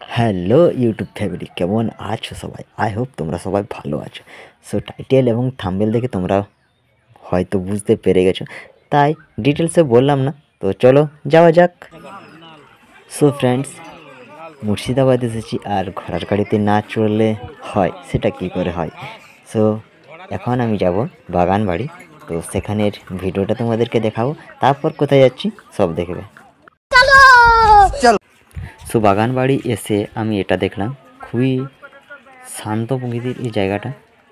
Hello YouTube family, কেমন আছো সবাই? আই হোপ তোমরা সবাই ভালো আছো। সো টাইটেল এবং থাম্বনেল দেখে তোমরা হয়তো বুঝতে পেরে গেছো, তাই ডিটেলসে বললাম না। তো চলো যাওয়া যাক। সো ফ্রেন্ডস, মুর্শিদাবাদ এসেছি, আর ঘোড়ার গাড়িতে না চড়লে হয় সেটা কি করে হয়। সো এখন আমি যাব বাগান বাড়ি, তো সেখানের ভিডিওটা তোমাদেরকে দেখাবো, তারপর কোথায় যাচ্ছি সব দেখবে। সো বাগান বাড়ি এসে আমি এটা দেখলাম, খুবই শান্ত প্রকৃতির এই জায়গাটা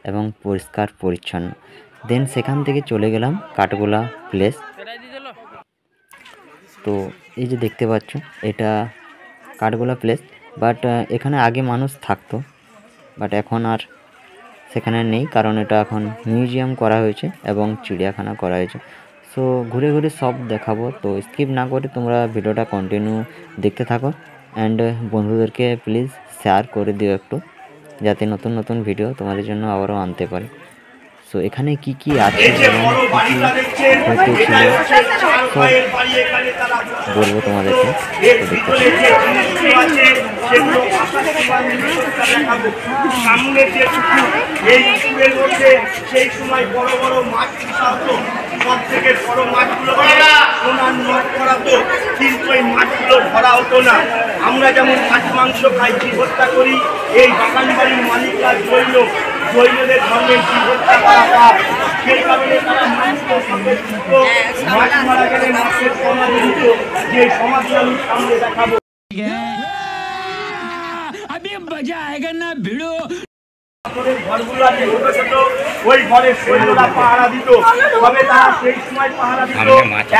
এবং পরিষ্কার পরিচ্ছন্ন। দেন সেখান থেকে চলে গেলাম কাঠগোলা প্লেস। তো এই যে দেখতে পাচ্ছ, এটা কাঠগোলা প্লেস, বাট এখানে আগে মানুষ থাকতো, বাট এখন আর সেখানে নেই, কারণ এটা এখন মিউজিয়াম করা হয়েছে এবং চিড়িয়াখানা করা হয়েছে। সো ঘুরে ঘুরে সব দেখাবো, তো স্কিপ না করে তোমরা ভিডিওটা কন্টিনিউ দেখতে থাকো। অ্যান্ড বন্ধুদেরকে প্লিজ শেয়ার করে দিও একটু, যাতে নতুন নতুন ভিডিও তোমাদের জন্য আবারও আনতে পারি। সো এখানে কি কি আছে এবং কি কি ঘটেছিল সব বলবো তোমাদেরকে, তো দেখতে সেই সময় বড় বড় মাছ পোষা হতো, সব থেকে বড় মাছগুলো সোনার নখ করাতো, কিন্তু এই মাছগুলো ধরা হতো না। আমরা যেমন মাছ মাংস খাই, জীব হত্যা করি, এই বাগান বাড়ির মালিকরা জৈনদের ধর্মের জীব হত্যা করা পাপ। সেই কারণে তারা মাছ মারা গেলে মাছের সমাধি দিত, যে সমাধি আমি সামনে দেখাবো। ঘরগুলো আছে ছোট ছোট, ওই ঘরের সৈন্যরা পাহারা দিত, তবে তারা সেই সময় পাহারা দিত,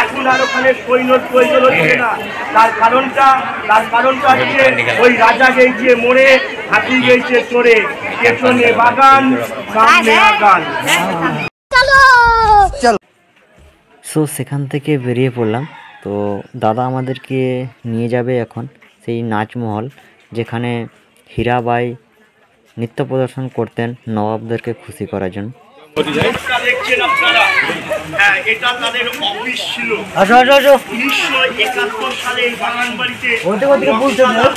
এখন আর ওখানে সৈন্যর প্রয়োজন হচ্ছে না। তার কারণটা হচ্ছে ওই রাজা গেছে মোড়ে, হাতি গেছে চড়ে, পেছনে বাগান সামনে আগান। সো সেখান থেকে বেরিয়ে পড়লাম। তো দাদা আমাদেরকে নিয়ে যাবে এখন সেই নাচমহল, যেখানে হীরাবাই নৃত্য প্রদর্শন করতেন নবাবদেরকে খুশি করার জন্য। দেখছেন আপনারা, হ্যাঁ, এটা তাদের অফিস ছিল। 1971 সালে এই বাগান বাড়িতে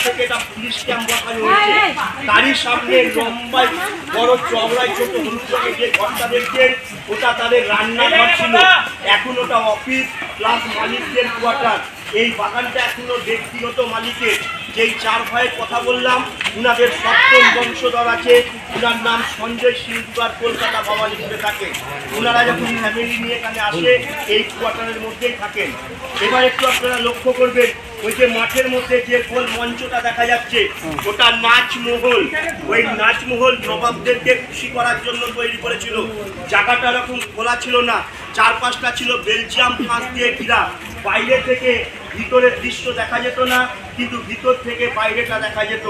থেকে এটা পুলিশ ক্যাম্প বসানো হয়েছে। তারই সামনে লম্বায় বড় চওড়ায় ছোট হলুদ রঙের যে ঘরটা দেখছেন, ওটা তাদের রান্নাঘর ছিল। এখন ওটা অফিস প্লাস মালিকদের কোয়ার্টার। এই বাগানটা এখনো ব্যক্তিগত মালিকের। যেই চার ভাইয়ের কথা বললাম, উনাদের সপ্তম বংশধর আছে, উনার নাম সঞ্জয় সিংহর, কলকাতা ভবানীপুরে থাকেন। ওনারা যখন ফ্যামিলি নিয়ে এখানে আসে, এই কোয়ার্টারের মধ্যেই থাকেন। এবার একটু আপনারা লক্ষ্য করবেন, ওই যে মাঠের মধ্যে যে গোল মঞ্চটা দেখা যাচ্ছে, ওটা নাচমহল। ওই নাচমহল নবাবদেরকে খুশি করার জন্য তৈরি করেছিল। জায়গাটা এরকম খোলা ছিল না, চারপাশটা ছিল বেলজিয়াম ফাঁস দিয়ে ঘিরা। বাইরে থেকে ভিতরের দৃশ্য দেখা যেত না, কিন্তু ভিতর থেকে বাইরেটা দেখা যেত।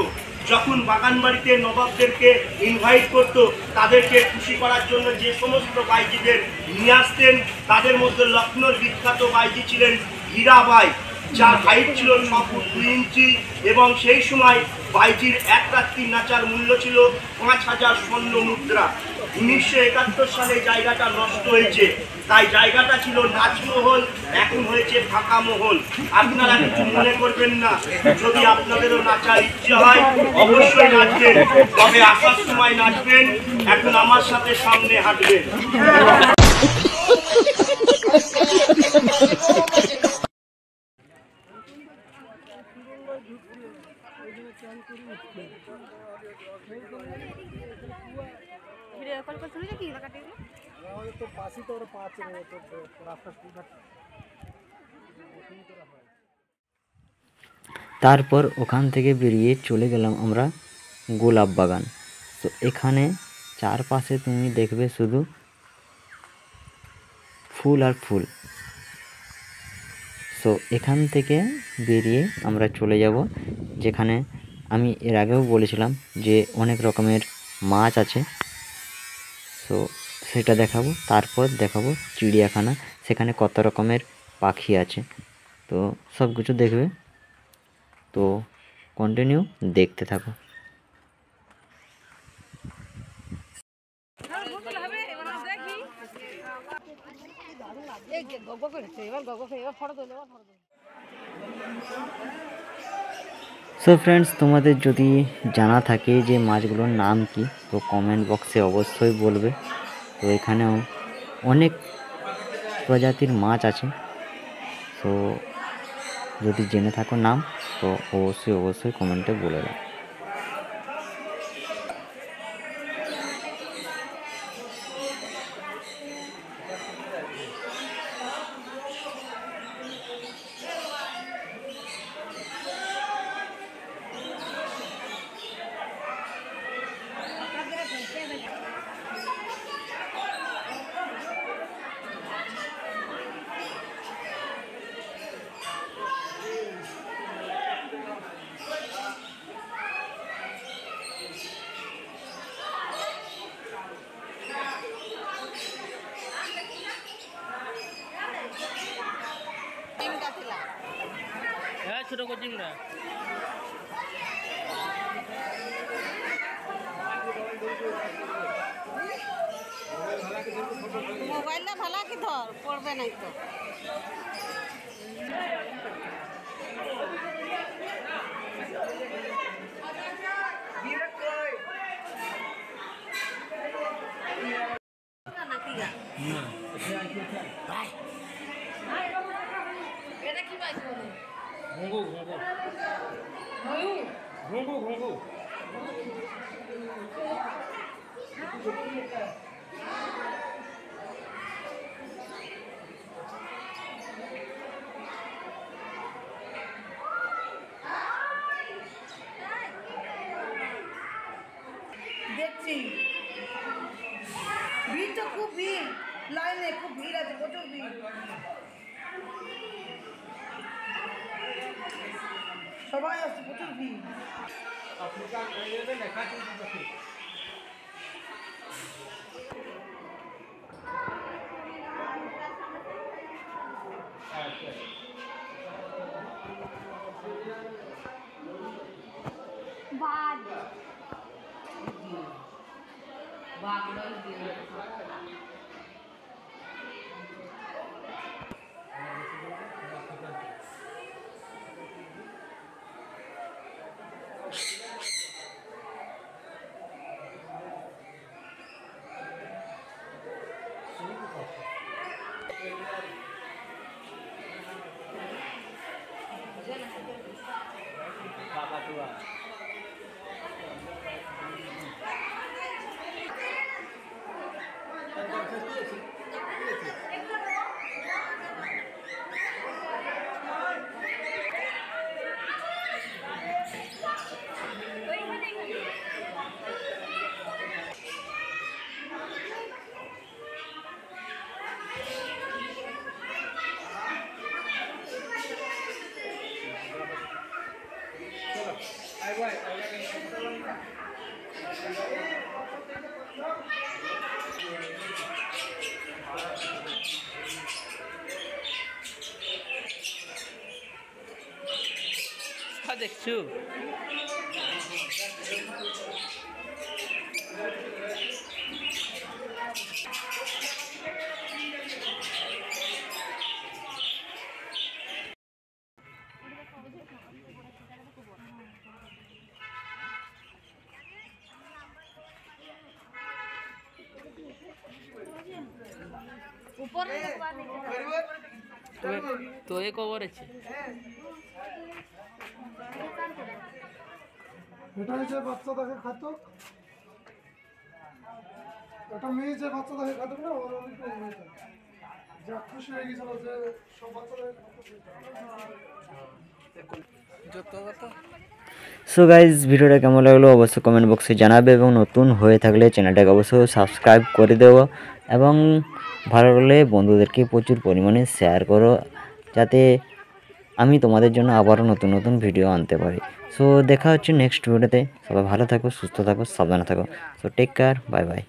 যখন বাগান বাড়িতে নবাবদেরকে ইনভাইট করতো, তাদেরকে খুশি করার জন্য যে সমস্ত বাইজিদের নিয়ে আসতেন, তাদের মধ্যে লখনৌর বিখ্যাত বাইজি ছিলেন হীরাবাই, যার হাইট ছিল 6 ফুট 2 ইঞ্চি, এবং সেই সময় বাইজির এক রাত্রি নাচার মূল্য ছিল 5000 স্বর্ণ মুদ্রা। 1971 সালে জায়গাটা নষ্ট হয়েছে, তাই জায়গাটা ছিল নাচমহল, এখন হয়েছে ফাঁকা মহল। আপনারা কিছু মনে করবেন না, যদি আপনাদেরও নাচার ইচ্ছে হয় অবশ্যই নাচবেন, তবে আসার সময় নাচবেন, এখন আমার সাথে সামনে হাঁটবেন। তারপর ওখান থেকে বেরিয়ে চলে গেলাম আমরা গোলাপ বাগান। তো এখানে চারপাশে তুমি দেখবে শুধু ফুল আর ফুল। সো এখান থেকে বেরিয়ে আমরা চলে যাব যেখানে আমি এর আগেও বলেছিলাম যে অনেক রকমের মাছ আছে। সো সেটা দেখাবো, তারপর দেখাবো চিড়িয়াখানা, সেখানে কত রকমের পাখি আছে। তো সব কিছু দেখবে, তো কন্টিনিউ দেখতে থাকো। সো ফ্রেন্ডস, তোমাদের যদি জানা থাকে যে মাছগুলোর নাম কি, তো কমেন্ট বক্সে অবশ্যই বলবে। তো এখানেও অনেক প্রজাতির মাছ আছে, তো যদি জেনে থাকো নাম, তো অবশ্যই কমেন্টে বলে দাও। ছোট কোচিংরা মোবাইলটা ভালো কি ধর পড়বে নাই তো। এটা কি পাইছো? ঘুঙ্গু ঘুঙ্গু ঘুঙ্গু ঘুঙ্গু দেখছি ভিড় তো খুব ভিড়, লাইনে খুব ভিড় আছে, প্রচুর ভিড়। সবাই আসছে, প্রচুর ভিড়। দেখছো তো এ খবর আছে। এটা হচ্ছে বাচ্চা দেখে খাতো, এটা মেয়ে যে বাচ্চা দেখে খাতো না, ওর অনেক যা খুশি হয়ে গেছিল যে সব বাচ্চা দেখে খাতো। সো গাইজ, ভিডিওটা কেমন লাগলো অবশ্যই কমেন্ট বক্সে জানাবে, এবং নতুন হয়ে থাকলে চ্যানেলটাকে অবশ্যই সাবস্ক্রাইব করে দেবো, এবং ভালো লাগলে বন্ধুদেরকে প্রচুর পরিমাণে শেয়ার করো, যাতে আমি তোমাদের জন্য আবারও নতুন নতুন ভিডিও আনতে পারি। সো দেখা হচ্ছে নেক্সট ভিডিওতে। সবাই ভালো থাকো, সুস্থ থাকো, সাবধানে থাকো। So take care, bye by.